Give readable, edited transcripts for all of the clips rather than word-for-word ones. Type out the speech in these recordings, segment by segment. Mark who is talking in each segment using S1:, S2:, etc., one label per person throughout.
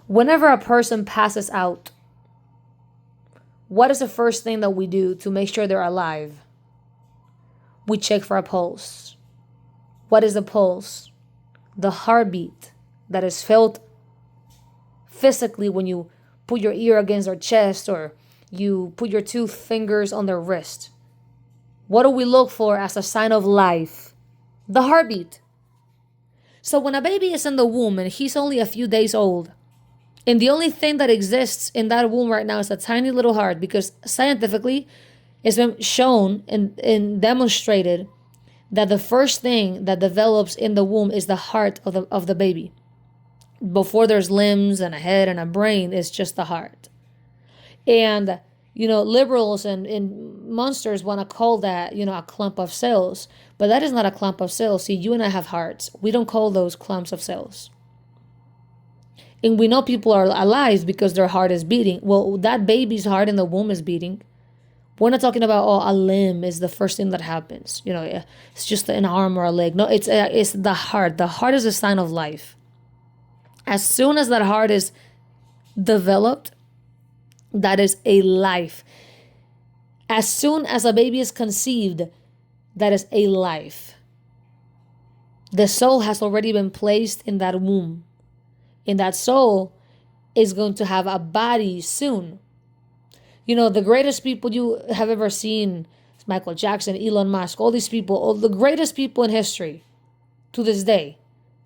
S1: Whenever a person passes out, what is the first thing that we do to make sure they're alive? We check for a pulse. What is the pulse? The heartbeat that is felt physically when you put your ear against their chest or you put your two fingers on their wrist. What do we look for as a sign of life? The heartbeat. So when a baby is in the womb and he's only a few days old, and the only thing that exists in that womb right now is a tiny little heart, because scientifically it's been shown and demonstrated that the first thing that develops in the womb is the heart of the baby. Before there's limbs and a head and a brain, it's just the heart. And, liberals and monsters want to call that, a clump of cells. But that is not a clump of cells. See, you and I have hearts. We don't call those clumps of cells. And we know people are alive because their heart is beating. Well, that baby's heart in the womb is beating. We're not talking about, a limb is the first thing that happens. It's just an arm or a leg. No, it's the heart. The heart is a sign of life. As soon as that heart is developed, that is a life. As soon as a baby is conceived, that is a life. The soul has already been placed in that womb. And that soul is going to have a body soon. The greatest people you have ever seen, Michael Jackson, Elon Musk, all these people, all the greatest people in history to this day,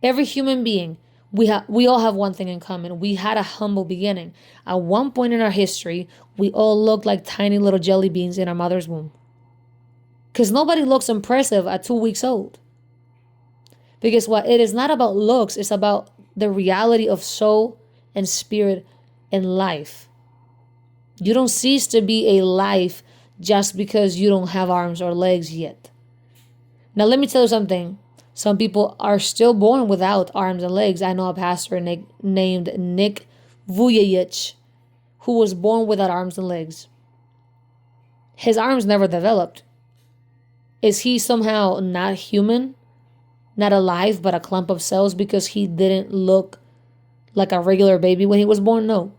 S1: every human being, we all have one thing in common. We had a humble beginning. At one point in our history, we all looked like tiny little jelly beans in our mother's womb. Because nobody looks impressive at 2 weeks old. Because what it is not about looks, it's about the reality of soul and spirit and life. You don't cease to be a life just because you don't have arms or legs yet. Now, let me tell you something. Some people are still born without arms and legs. I know a pastor named Nick Vujicic who was born without arms and legs. His arms never developed. Is he somehow not human? Not alive, but a clump of cells because he didn't look like a regular baby when he was born? No.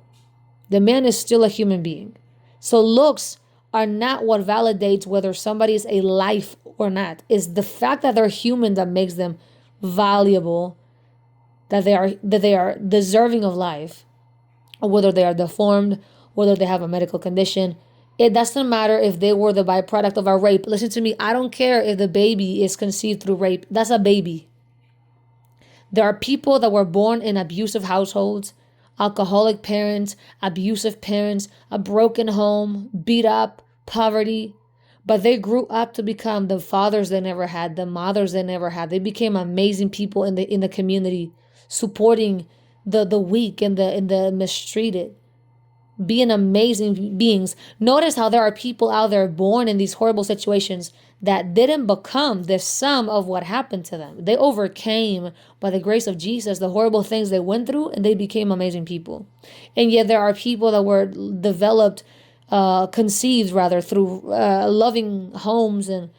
S1: The man is still a human being. So looks are not what validates whether somebody is a life or not. It's the fact that they're human that makes them valuable, that they are deserving of life, or whether they are deformed, whether they have a medical condition. It doesn't matter if they were the byproduct of a rape. Listen to me. I don't care if the baby is conceived through rape. That's a baby. There are people that were born in abusive households, alcoholic parents, abusive parents, a broken home, beat up, poverty. But they grew up to become the fathers they never had, the mothers they never had. They became amazing people in the community, supporting the weak and the mistreated. Being amazing beings. Notice how there are people out there born in these horrible situations that didn't become the sum of what happened to them. They overcame, by the grace of Jesus, the horrible things they went through, and they became amazing people. And yet there are people that were developed, conceived rather, through loving homes, and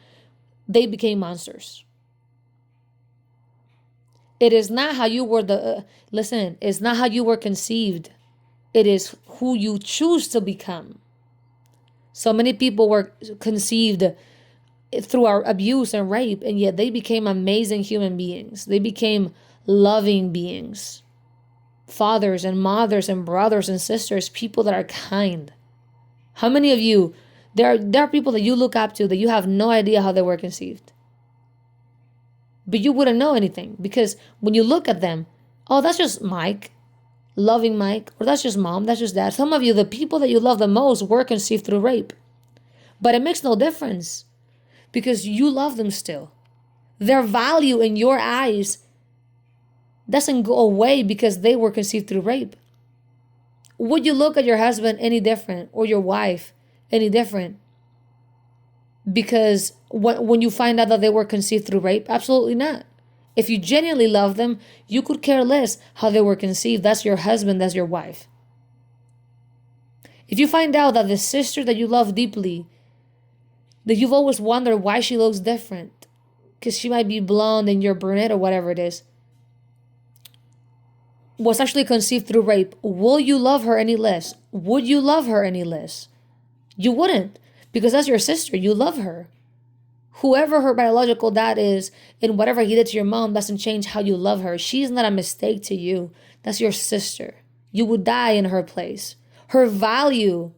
S1: they became monsters. It is not how you were it's not how you were conceived. It is who you choose to become. So many people were conceived through our abuse and rape, and yet they became amazing human beings. They became loving beings. Fathers and mothers and brothers and sisters, people that are kind. How many of you, there are people that you look up to that you have no idea how they were conceived? But you wouldn't know anything because when you look at them, oh, that's just Mike. Loving Mike, or that's just mom, that's just dad. Some of you, the people that you love the most were conceived through rape. But it makes no difference because you love them still. Their value in your eyes doesn't go away because they were conceived through rape. Would you look at your husband any different or your wife any different because when you find out that they were conceived through rape? Absolutely not. If you genuinely love them, you could care less how they were conceived. That's your husband, that's your wife. If you find out that the sister that you love deeply, that you've always wondered why she looks different, because she might be blonde and you're brunette or whatever it is, was actually conceived through rape, will you love her any less? Would you love her any less? You wouldn't, because that's your sister. You love her. Whoever her biological dad is and whatever he did to your mom doesn't change how you love her. She's not a mistake to you. That's your sister. You would die in her place. Her value,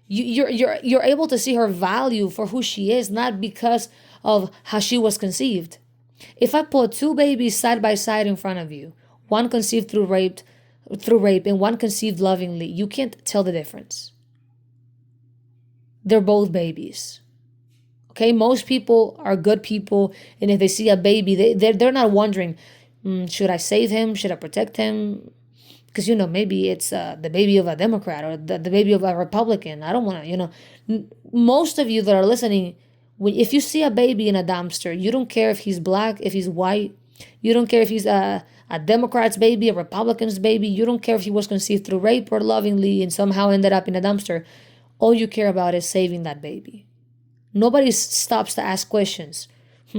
S1: you're able to see her value for who she is, not because of how she was conceived. If I put two babies side by side in front of you, one conceived through rape and one conceived lovingly, you can't tell the difference. They're both babies. Okay, most people are good people, and if they see a baby, they're not wondering, should I save him? Should I protect him? Because maybe it's the baby of a Democrat or the baby of a Republican. I don't want to. Most of you that are listening, if you see a baby in a dumpster, you don't care if he's black, if he's white. You don't care if he's a Democrat's baby, a Republican's baby. You don't care if he was conceived through rape or lovingly and somehow ended up in a dumpster. All you care about is saving that baby. Nobody stops to ask questions.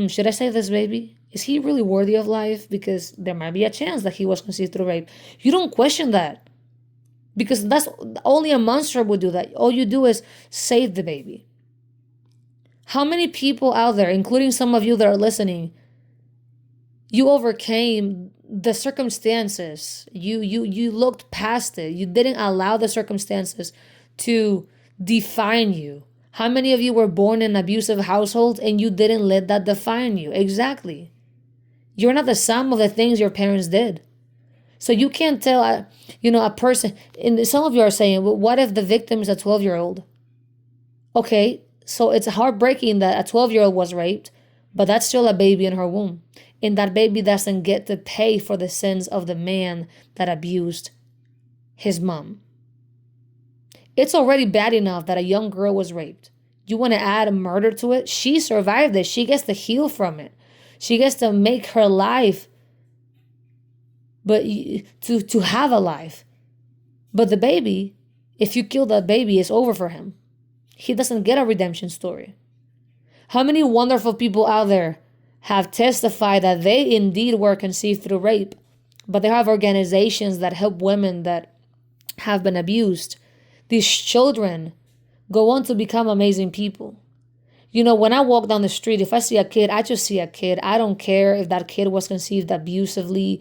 S1: Should I save this baby? Is he really worthy of life? Because there might be a chance that he was conceived through rape. You don't question that. Because that's only a monster would do that. All you do is save the baby. How many people out there, including some of you that are listening, you overcame the circumstances. You looked past it. You didn't allow the circumstances to define you. How many of you were born in abusive households and you didn't let that define you? Exactly. You're not the sum of the things your parents did. So you can't tell, a person, and some of you are saying, well, what if the victim is a 12-year-old? Okay, so it's heartbreaking that a 12-year-old was raped, but that's still a baby in her womb. And that baby doesn't get to pay for the sins of the man that abused his mom. It's already bad enough that a young girl was raped. You want to add a murder to it? She survived it. She gets to heal from it. She gets to make her life, but to have a life. But the baby, if you kill that baby, it's over for him. He doesn't get a redemption story. How many wonderful people out there have testified that they indeed were conceived through rape, but they have organizations that help women that have been abused. These children go on to become amazing people. When I walk down the street, if I see a kid, I just see a kid. I don't care if that kid was conceived abusively.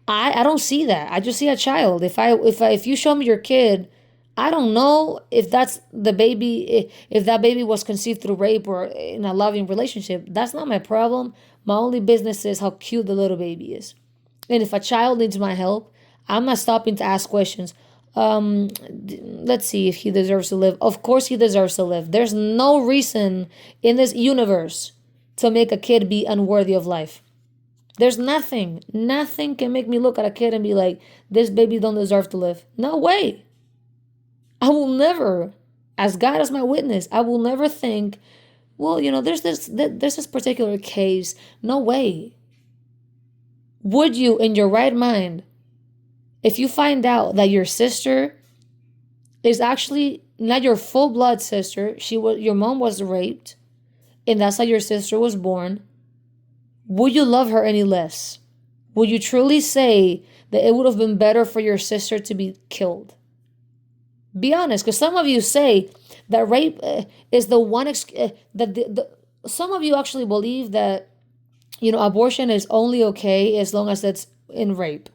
S1: I don't see that. I just see a child. If you show me your kid, I don't know if that's the baby, if that baby was conceived through rape or in a loving relationship. That's not my problem. My only business is how cute the little baby is. And if a child needs my help, I'm not stopping to ask questions. Let's see if he deserves to live. Of course he deserves to live. There's no reason in this universe to make a kid be unworthy of life. There's nothing can make me look at a kid and be like, this baby don't deserve to live. No way. I will never, as God is my witness, I will never think, well, there's this particular case. No way. Would you, in your right mind, if you find out that your sister is actually not your full blood sister, your mom was raped, and that's how your sister was born, would you love her any less? Would you truly say that it would have been better for your sister to be killed? Be honest, because some of you say that rape is the one some of you actually believe that abortion is only okay as long as it's in rape.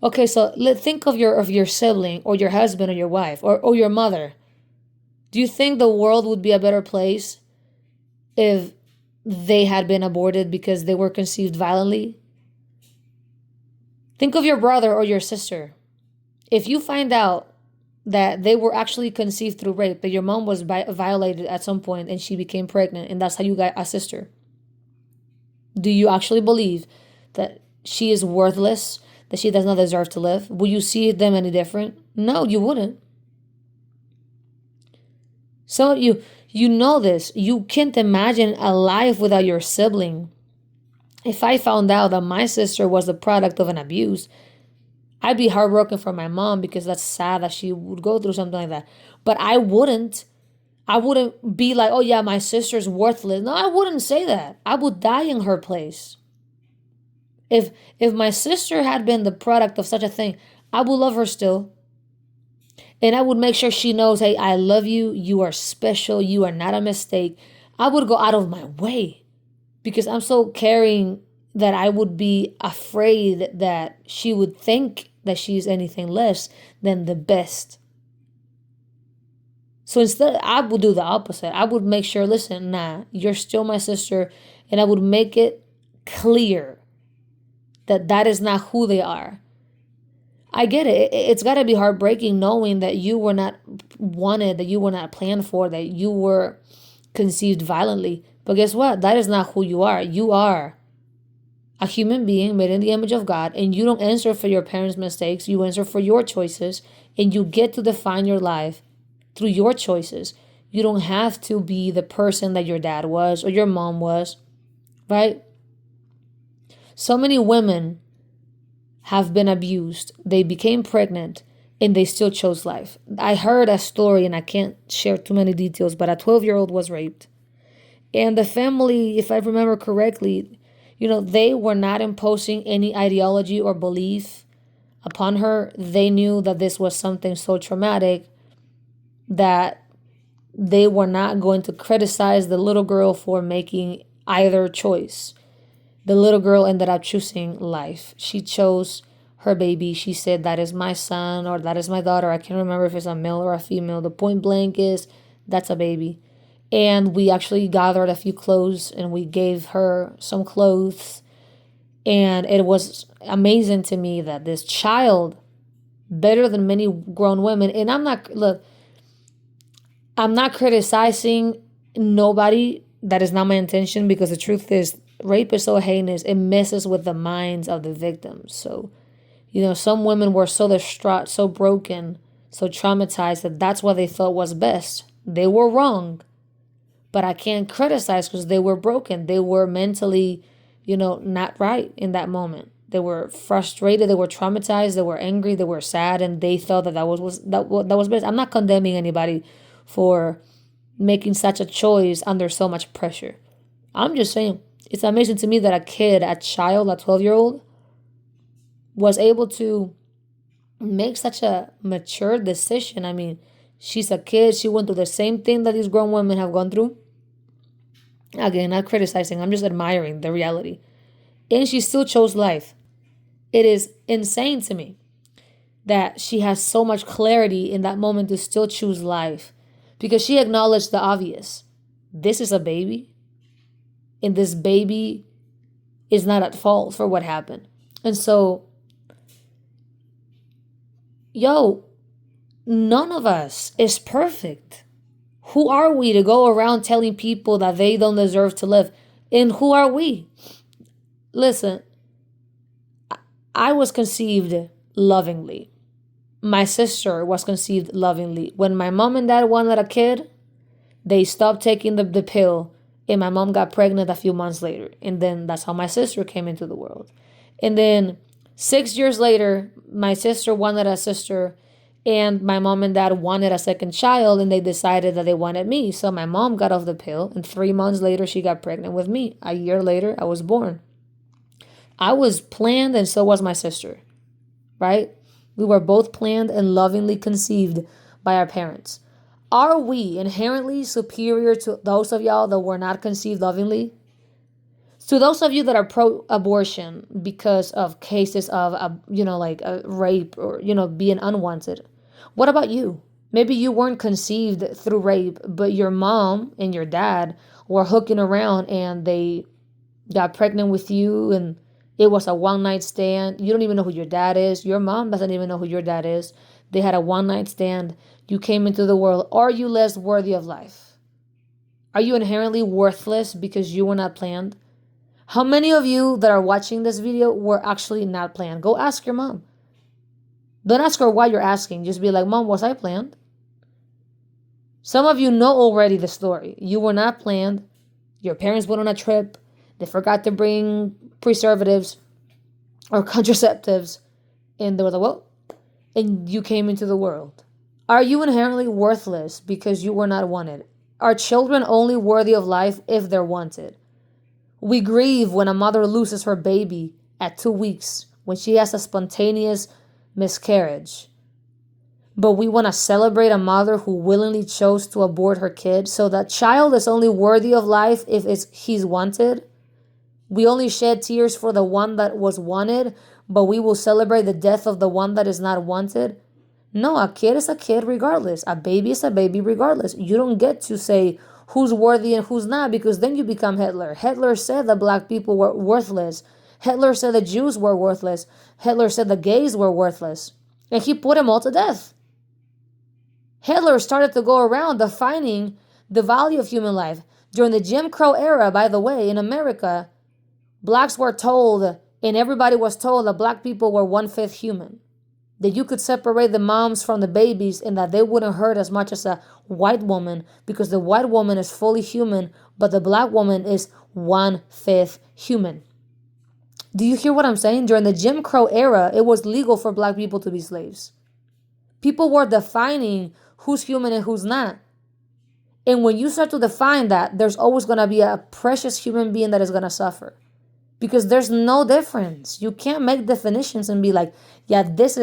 S1: Okay, so think of your sibling or your husband or your wife or your mother. Do you think the world would be a better place if they had been aborted because they were conceived violently? Think of your brother or your sister. If you find out that they were actually conceived through rape, that your mom was violated at some point and she became pregnant and that's how you got a sister, do you actually believe that she is worthless, that she does not deserve to live? Will you see them any different? No, you wouldn't. Some of you know this. You can't imagine a life without your sibling. If I found out that my sister was the product of an abuse, I'd be heartbroken for my mom because that's sad that she would go through something like that. But I wouldn't be like, oh yeah, my sister's worthless. No, I wouldn't say that. I would die in her place. If my sister had been the product of such a thing, I would love her still. And I would make sure she knows, hey, I love you. You are special. You are not a mistake. I would go out of my way because I'm so caring that I would be afraid that she would think that she's anything less than the best. So instead, I would do the opposite. I would make sure, listen, nah, you're still my sister. And I would make it clear that that is not who they are. I get it. It's got to be heartbreaking knowing that you were not wanted, that you were not planned for, that you were conceived violently. But guess what? That is not who you are. You are a human being made in the image of God, and you don't answer for your parents' mistakes. You answer for your choices, and you get to define your life through your choices. You don't have to be the person that your dad was or your mom was, right? So many women have been abused. They became pregnant and they still chose life. I heard a story, and I can't share too many details, but a 12-year-old was raped. And the family, if I remember correctly, they were not imposing any ideology or belief upon her. They knew that this was something so traumatic that they were not going to criticize the little girl for making either choice. The little girl ended up choosing life. She chose her baby. She said, that is my son or that is my daughter. I can't remember if it's a male or a female. The point blank is that's a baby. And we actually gathered a few clothes and we gave her some clothes. And it was amazing to me that this child, better than many grown women, and I'm not criticizing nobody. That is not my intention, because the truth is, rape is so heinous, it messes with the minds of the victims. So, some women were so distraught, so broken, so traumatized that that's what they thought was best. They were wrong, but I can't criticize because they were broken. They were mentally, not right in that moment. They were frustrated, they were traumatized, they were angry, they were sad, and they thought that was best. I'm not condemning anybody for making such a choice under so much pressure. I'm just saying, it's amazing to me that a child, a 12-year-old, was able to make such a mature decision. I mean, she's a kid. She went through the same thing that these grown women have gone through. Again, not criticizing. I'm just admiring the reality. And she still chose life. It is insane to me that she has so much clarity in that moment to still choose life, because she acknowledged the obvious. This is a baby, and this baby is not at fault for what happened. And so, none of us is perfect. Who are we to go around telling people that they don't deserve to live? And who are we? Listen, I was conceived lovingly. My sister was conceived lovingly. When my mom and dad wanted a kid, they stopped taking the pill, and my mom got pregnant a few months later. And then that's how my sister came into the world. And then 6 years later, my sister wanted a sister, and my mom and dad wanted a second child, and they decided that they wanted me. So my mom got off the pill, and 3 months later, she got pregnant with me. A year later, I was born. I was planned, and so was my sister, right? We were both planned and lovingly conceived by our parents. Are we inherently superior to those of y'all that were not conceived lovingly? To those of you that are pro-abortion because of cases of, rape or, being unwanted. What about you? Maybe you weren't conceived through rape, but your mom and your dad were hooking around and they got pregnant with you, and it was a one-night stand. You don't even know who your dad is. Your mom doesn't even know who your dad is. They had a one-night stand. You came into the world. Are you less worthy of life? Are you inherently worthless because you were not planned? How many of you that are watching this video were actually not planned? Go ask your mom. Don't ask her why you're asking. Just be like, Mom, was I planned? Some of you know already the story. You were not planned. Your parents went on a trip. They forgot to bring preservatives or contraceptives. And they were like, well, and you came into the world. Are you inherently worthless because you were not wanted? Are children only worthy of life if they're wanted? We grieve when a mother loses her baby at 2 weeks when she has a spontaneous miscarriage. But we want to celebrate a mother who willingly chose to abort her kid. So that child is only worthy of life if he's wanted. We only shed tears for the one that was wanted, but we will celebrate the death of the one that is not wanted. No, a kid is a kid regardless. A baby is a baby regardless. You don't get to say who's worthy and who's not, because then you become Hitler. Hitler said that black people were worthless. Hitler said the Jews were worthless. Hitler said the gays were worthless. And he put them all to death. Hitler started to go around defining the value of human life. During the Jim Crow era, by the way, in America, blacks were told, and everybody was told, that black people were 1/5 human. That you could separate the moms from the babies and that they wouldn't hurt as much as a white woman, because the white woman is fully human, but the black woman is 1/5 human. Do you hear what I'm saying? During the Jim Crow era, it was legal for black people to be slaves. People were defining who's human and who's not. And when you start to define that, there's always going to be a precious human being that is going to suffer. Because there's no difference. You can't make definitions and be like, yeah, this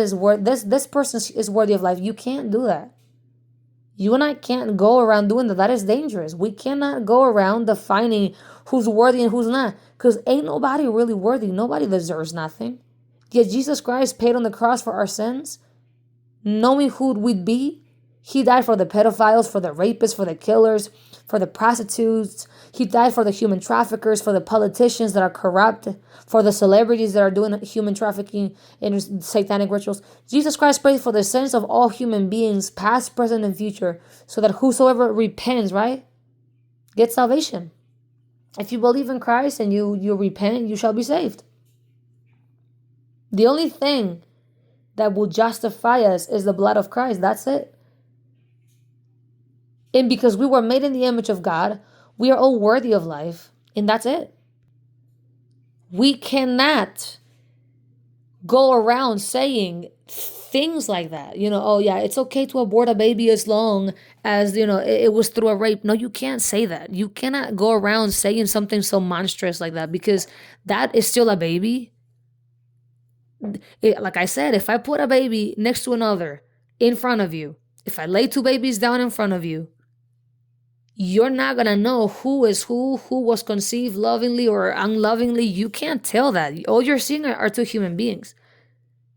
S1: person is worthy of life. You can't do that. You and I can't go around doing that. That is dangerous. We cannot go around defining who's worthy and who's not. Because ain't nobody really worthy. Nobody deserves nothing. Yet Jesus Christ paid on the cross for our sins, knowing who we'd be. He died for the pedophiles, for the rapists, for the killers, for the prostitutes. He died for the human traffickers, for the politicians that are corrupt, for the celebrities that are doing human trafficking and satanic rituals. Jesus Christ paid for the sins of all human beings, past, present, and future, so that whosoever repents, right, gets salvation. If you believe in Christ and you repent, you shall be saved. The only thing that will justify us is the blood of Christ. That's it. And because we were made in the image of God, we are all worthy of life. And that's it. We cannot go around saying things like that. Oh yeah, it's okay to abort a baby as long as, it was through a rape. No, you can't say that. You cannot go around saying something so monstrous like that, because that is still a baby. Like I said, if I put a baby next to another in front of you, if I lay two babies down in front of you, you're not going to know who is who was conceived lovingly or unlovingly. You can't tell that. All you're seeing are two human beings.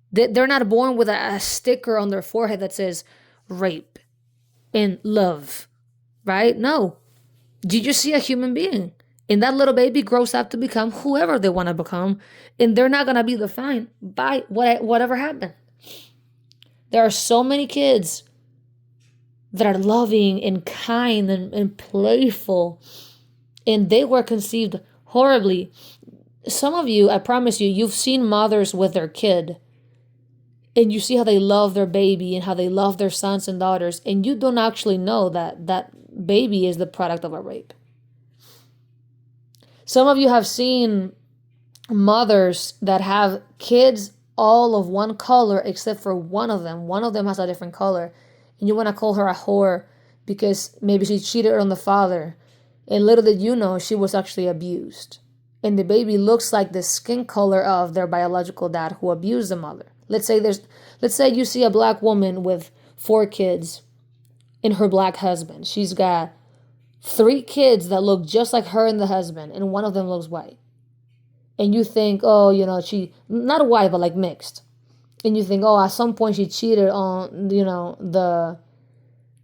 S1: They're not born with a sticker on their forehead that says rape and love, right? No. You just see a human being. And that little baby grows up to become whoever they want to become. And they're not going to be defined by whatever happened. There are so many kids that are loving and kind and playful, and they were conceived horribly. Some of you, I promise you, you've seen mothers with their kid, and you see how they love their baby and how they love their sons and daughters, and you don't actually know that that baby is the product of a rape. Some of you have seen mothers that have kids all of one color except for one of them. One of them has a different color. And you want to call her a whore because maybe she cheated on the father. And little did you know, she was actually abused. And the baby looks like the skin color of their biological dad who abused the mother. Let's say you see a black woman with 4 kids and her black husband. She's got 3 kids that look just like her and the husband, and one of them looks white. And you think, oh, she, not white, but like mixed. And you think, oh, at some point she cheated on,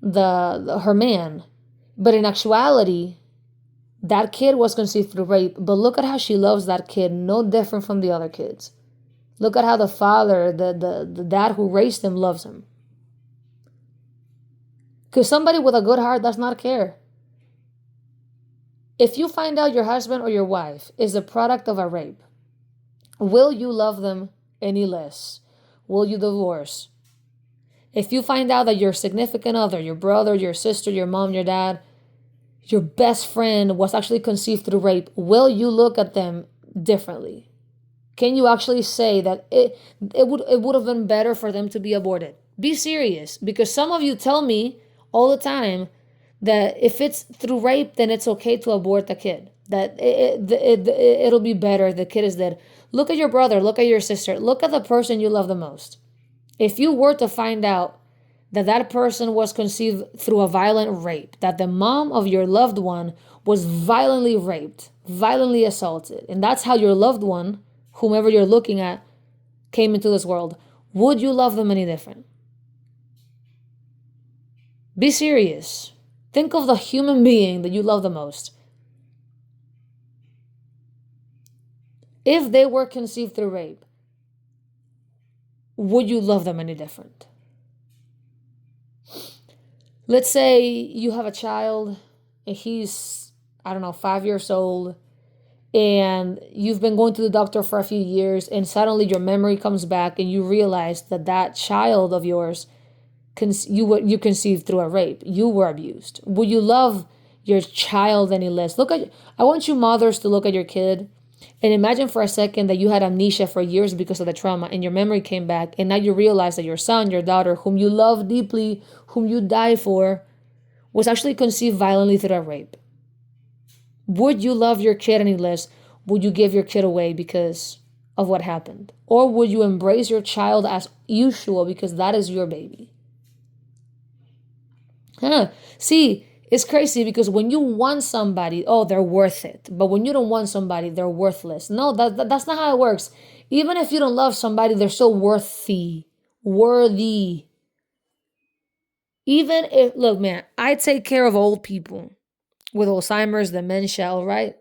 S1: her man. But in actuality, that kid was conceived through rape. But look at how she loves that kid, no different from the other kids. Look at how the father, the dad who raised him, loves him. Because somebody with a good heart does not care. If you find out your husband or your wife is the product of a rape, will you love them any less? Will you divorce? If you find out that your significant other, your brother, your sister, your mom, your dad, your best friend was actually conceived through rape, will you look at them differently? Can you actually say that it would have been better for them to be aborted? Be serious, because some of you tell me all the time that if it's through rape, then it's okay to abort the kid. That it'll be better if the kid is dead. Look at your brother, look at your sister, look at the person you love the most. If you were to find out that that person was conceived through a violent rape, that the mom of your loved one was violently raped, violently assaulted, and that's how your loved one, whomever you're looking at, came into this world, would you love them any different? Be serious. Think of the human being that you love the most. If they were conceived through rape, would you love them any different? Let's say you have a child and he's, I don't know, 5 years old, and you've been going to the doctor for a few years, and suddenly your memory comes back and you realize that that child of yours, you conceived through a rape. You were abused. Would you love your child any less? I want you mothers to look at your kid and imagine for a second that you had amnesia for years because of the trauma, and your memory came back, and now you realize that your son, your daughter, whom you love deeply, whom you die for, was actually conceived violently through a rape. Would you love your kid any less? Would you give your kid away because of what happened? Or would you embrace your child as usual because that is your baby? See, it's crazy because when you want somebody, oh, they're worth it. But when you don't want somebody, they're worthless. No, that's not how it works. Even if you don't love somebody, they're still worthy. Worthy. Even if, look, man, I take care of old people with Alzheimer's, dementia, all right?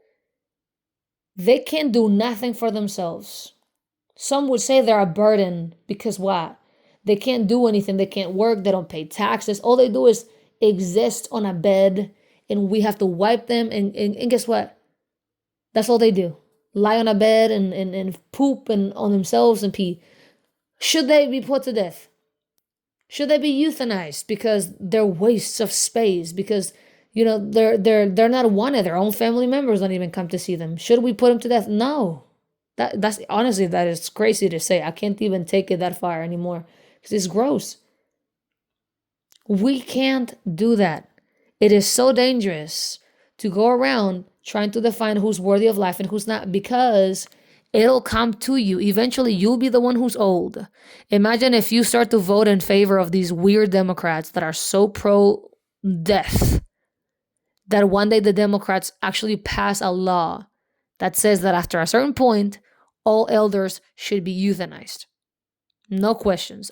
S1: They can't do nothing for themselves. Some would say they're a burden because what? They can't do anything. They can't work. They don't pay taxes. All they do is exist on a bed, and we have to wipe them. And guess what? That's all they do. Lie on a bed and poop and on themselves and pee. Should they be put to death? Should they be euthanized because they're wastes of space? Because they're not wanted. Their own family members don't even come to see them. Should we put them to death? No. That's honestly, that is crazy to say. I can't even take it that far anymore because it's gross. We can't do that. It is so dangerous to go around trying to define who's worthy of life and who's not, because it'll come to you. Eventually, you'll be the one who's old. Imagine if you start to vote in favor of these weird Democrats that are so pro-death that one day the Democrats actually pass a law that says that after a certain point, all elders should be euthanized. No questions.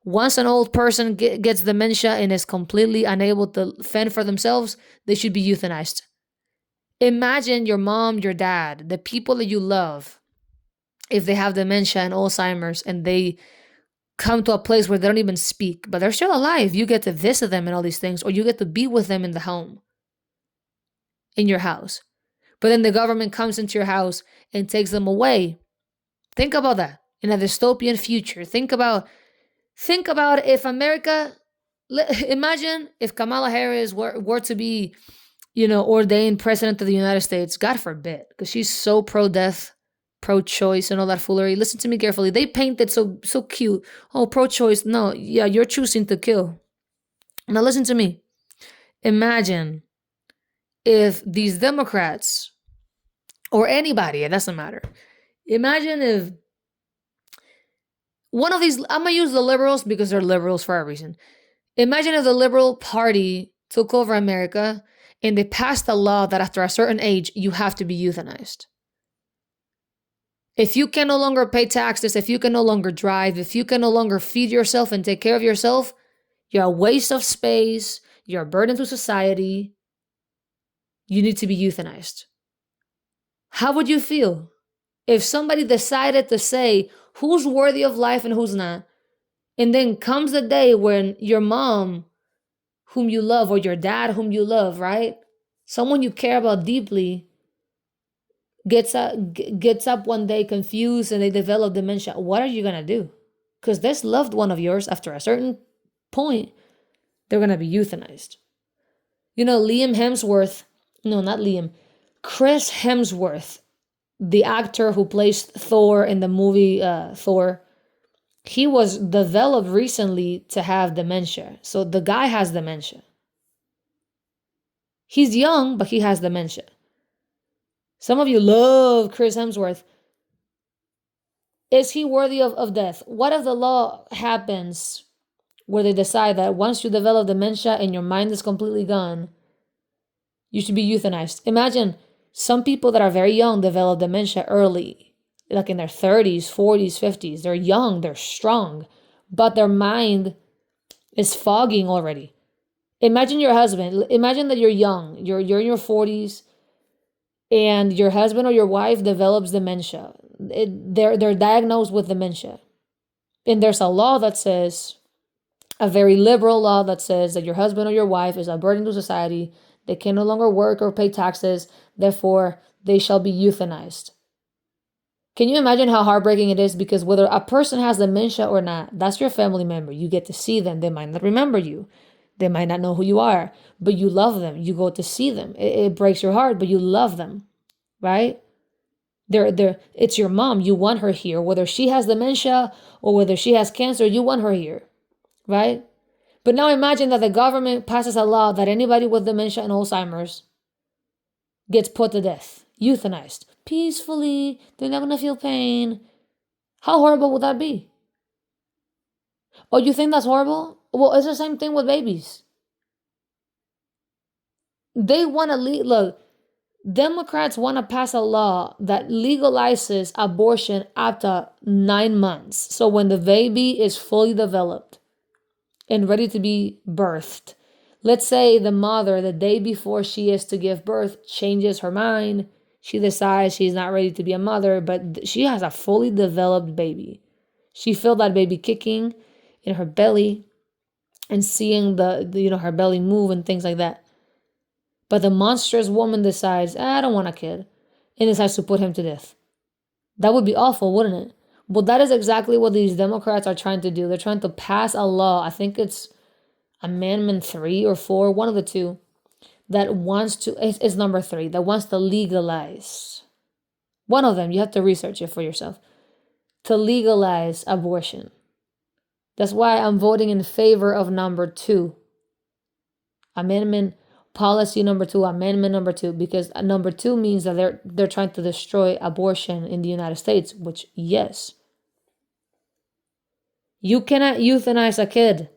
S1: Once an old person gets dementia and is completely unable to fend for themselves, they should be euthanized. Imagine your mom, your dad, the people that you love, if they have dementia and Alzheimer's and they come to a place where they don't even speak, but they're still alive. You get to visit them and all these things, or you get to be with them in the home, in your house. But then the government comes into your house and takes them away. Think about that. In a dystopian future, think about if America, imagine if Kamala Harris were to be, ordained president of the United States. God forbid, because she's so pro-death, pro-choice, and all that foolery. Listen to me carefully. They paint it so cute. Oh, pro-choice. No, yeah, you're choosing to kill. Now listen to me. Imagine if these Democrats, or anybody, it doesn't matter. Imagine if one of these, I'm going to use the liberals because they're liberals for a reason. Imagine if the Liberal Party took over America and they passed a law that after a certain age, you have to be euthanized. If you can no longer pay taxes, if you can no longer drive, if you can no longer feed yourself and take care of yourself, you're a waste of space, you're a burden to society, you need to be euthanized. How would you feel if somebody decided to say who's worthy of life and who's not, and then comes the day when your mom, whom you love, or your dad, whom you love, right? Someone you care about deeply gets up one day confused and they develop dementia. What are you going to do? Because this loved one of yours, after a certain point, they're going to be euthanized. Chris Hemsworth, the actor who plays Thor in the movie Thor, he was developed recently to have dementia. So the guy has dementia. He's young, but he has dementia. Some of you love Chris Hemsworth. Is he worthy of death? What if the law happens where they decide that once you develop dementia and your mind is completely gone, you should be euthanized? Imagine some people that are very young develop dementia early, like in their 30s, 40s, 50s. They're young, they're strong, but their mind is fogging already. Imagine your husband. Imagine that you're young, you're in your 40s, and your husband or your wife develops dementia. They're diagnosed with dementia. And there's a law that says, a very liberal law that says that your husband or your wife is a burden to society. They can no longer work or pay taxes. Therefore, they shall be euthanized. Can you imagine how heartbreaking it is? Because whether a person has dementia or not, that's your family member. You get to see them. They might not remember you. They might not know who you are, but you love them. You go to see them. It breaks your heart, but you love them, right? It's your mom. You want her here. Whether she has dementia or whether she has cancer, you want her here, right? But now imagine that the government passes a law that anybody with dementia and Alzheimer's gets put to death, euthanized, peacefully. They're not going to feel pain. How horrible would that be? Oh, you think that's horrible? Well, it's the same thing with babies. They want to look, Democrats want to pass a law that legalizes abortion after 9 months. So when the baby is fully developed and ready to be birthed, let's say the mother, the day before she is to give birth, changes her mind. She decides she's not ready to be a mother, but she has a fully developed baby. She felt that baby kicking in her belly and seeing her belly move and things like that. But the monstrous woman decides, I don't want a kid, and decides to put him to death. That would be awful, wouldn't it? Well, that is exactly what these Democrats are trying to do. They're trying to pass a law. I think it's Amendment 3 or 4, one of the two, that wants to, it's number 3, that wants to legalize. One of them, you have to research it for yourself, to legalize abortion. That's why I'm voting in favor of number 2. Amendment policy number 2, amendment number 2, because number 2 means that they're trying to destroy abortion in the United States, which, yes. You cannot euthanize a kid.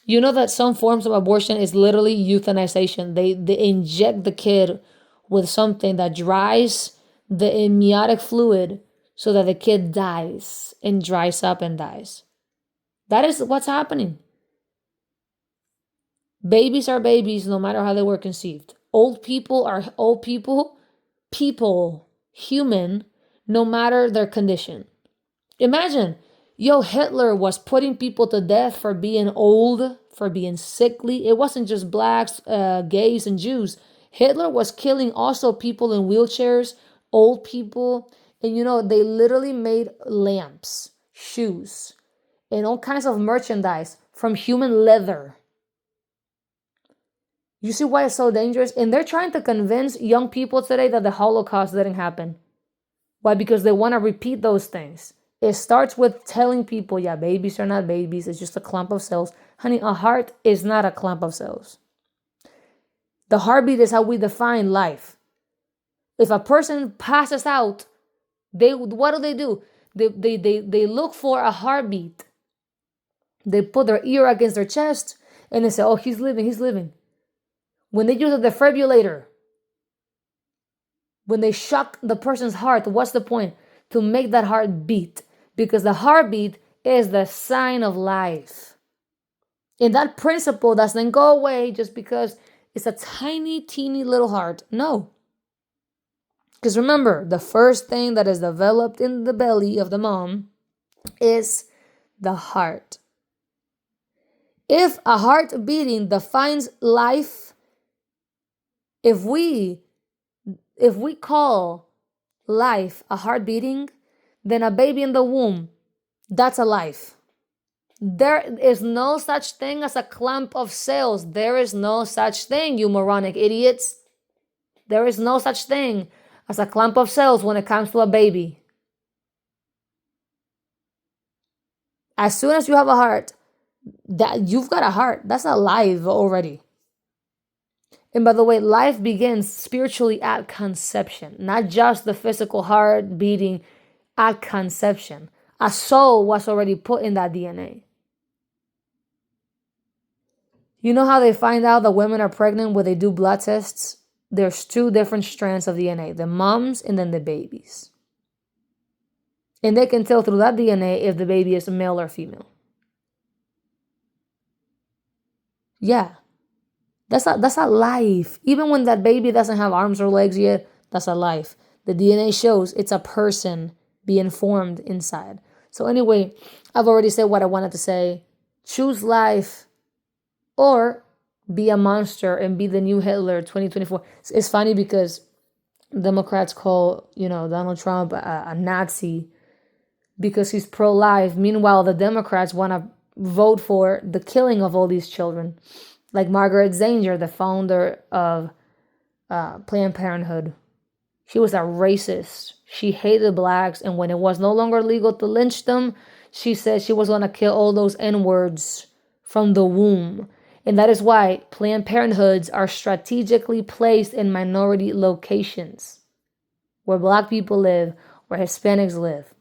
S1: You know that some forms of abortion is literally euthanization. They inject the kid with something that dries the amniotic fluid so that the kid dies and dries up and dies. That is what's happening. Babies are babies no matter how they were conceived. Old people are old people, human, no matter their condition. Imagine, Hitler was putting people to death for being old, for being sickly. It wasn't just blacks, gays, and Jews. Hitler was killing also people in wheelchairs, old people. And they literally made lamps, shoes, and all kinds of merchandise from human leather. You see why it's so dangerous? And they're trying to convince young people today that the Holocaust didn't happen. Why? Because they want to repeat those things. It starts with telling people, yeah, babies are not babies. It's just a clump of cells. Honey, a heart is not a clump of cells. The heartbeat is how we define life. If a person passes out, what do? They look for a heartbeat. They put their ear against their chest and they say, oh, he's living. When they use a defibrillator, when they shock the person's heart, what's the point? To make that heart beat. Because the heartbeat is the sign of life. And that principle doesn't go away just because it's a tiny, teeny little heart. No. Because remember, the first thing that is developed in the belly of the mom is the heart. If a heart beating defines life, if we call life a heart beating, then a baby in the womb, that's a life. There is no such thing as a clump of cells. There is no such thing, you moronic idiots. There is no such thing as a clump of cells when it comes to a baby. As soon as you have a heart, that you've got a heart, that's alive already. And by the way, life begins spiritually at conception, not just the physical heart beating at conception. A soul was already put in that DNA. You know how they find out that women are pregnant when they do blood tests? There's 2 different strands of DNA, the moms and then the babies. And they can tell through that DNA if the baby is male or female. Yeah. That's a life. Even when that baby doesn't have arms or legs yet, that's a life. The DNA shows it's a person being formed inside. So anyway, I've already said what I wanted to say. Choose life or be a monster and be the new Hitler 2024. It's funny because Democrats call, Donald Trump a Nazi because he's pro-life. Meanwhile, the Democrats want to vote for the killing of all these children. Like Margaret Sanger, the founder of Planned Parenthood. She was a racist. She hated blacks, and when it was no longer legal to lynch them, she said she was going to kill all those N-words from the womb. And that is why Planned Parenthoods are strategically placed in minority locations where black people live, where Hispanics live.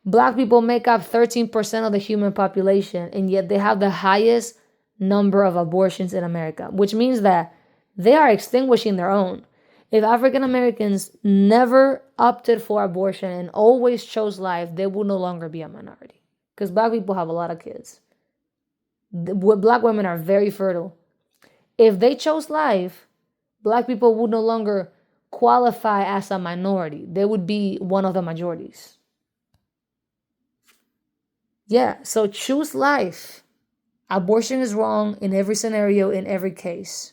S1: Black people make up 13% of the human population, and yet they have the highest number of abortions in America, which means that they are extinguishing their own. If African Americans never opted for abortion and always chose life, they will no longer be a minority. Because black people have a lot of kids. Black women are very fertile. If they chose life, black people would no longer qualify as a minority. They would be one of the majorities. Yeah, so choose life. Abortion is wrong in every scenario, in every case.